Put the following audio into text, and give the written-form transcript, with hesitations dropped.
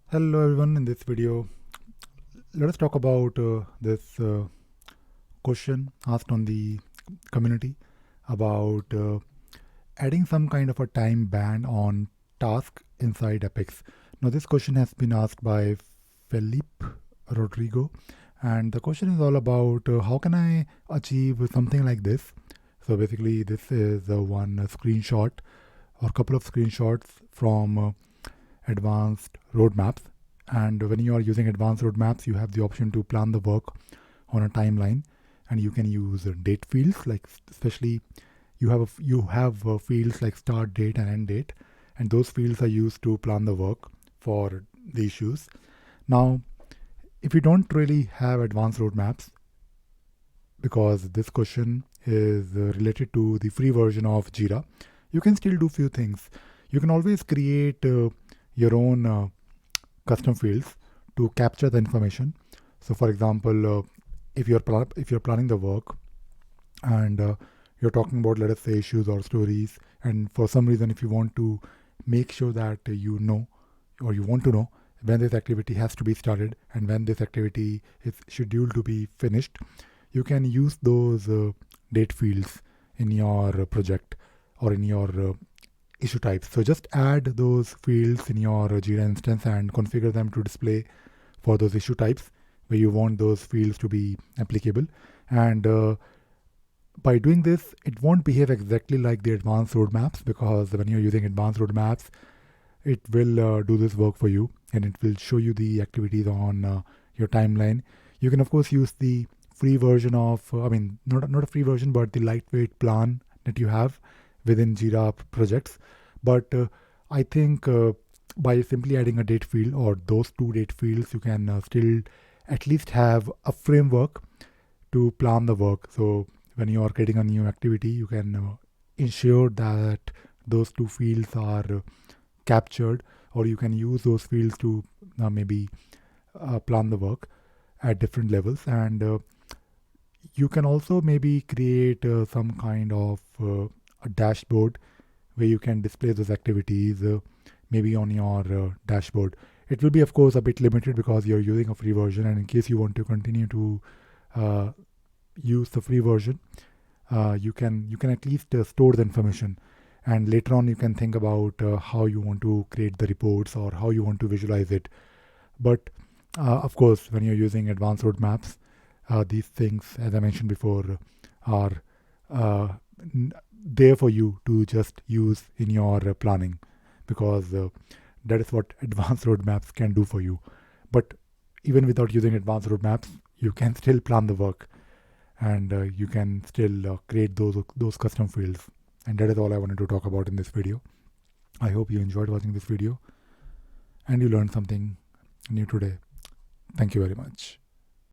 Hello everyone, in this video let us talk about this question asked on the community about adding some kind of a time ban on task inside Apex. Now this question has been asked by Felipe Rodrigo, and the question is all about how can I achieve something like this. So basically this is one screenshot or couple of screenshots from advanced roadmaps. And when you are using advanced roadmaps, you have the option to plan the work on a timeline, and you can use date fields, like especially you have fields like start date and end date, and those fields are used to plan the work for the issues. Now, if you don't really have advanced roadmaps, because this question is related to the free version of Jira, you can still do few things. You can always create your own custom fields to capture the information. So, for example, if you're planning the work and you're talking about, let us say, issues or stories, and for some reason, if you want to make sure that you know or you want to know when this activity has to be started and when this activity is scheduled to be finished, you can use those date fields in your project or in your issue types. So just add those fields in your Jira instance and configure them to display for those issue types where you want those fields to be applicable. And by doing this, it won't behave exactly like the advanced roadmaps, because when you're using advanced roadmaps, it will do this work for you and it will show you the activities on your timeline. You can of course use the free version of, not a free version, but the lightweight plan that you have within Jira projects. But I think by simply adding a date field or those two date fields, you can still at least have a framework to plan the work. So when you are creating a new activity, you can ensure that those two fields are captured, or you can use those fields to maybe plan the work at different levels. And you can also maybe create some kind of a dashboard where you can display those activities maybe on your dashboard. It will be of course a bit limited because you're using a free version, and in case you want to continue to uh, use the free version, you can at least store the information, and later on you can think about how you want to create the reports or how you want to visualize it. But of course, when you're using advanced roadmaps, these things, as I mentioned before, are uh, there for you to just use in your planning, because that is what advanced roadmaps can do for you. But even without using advanced roadmaps, you can still plan the work, and you can still create those custom fields. And that is all I wanted to talk about in this video. I hope you enjoyed watching this video and you learned something new today. Thank you very much.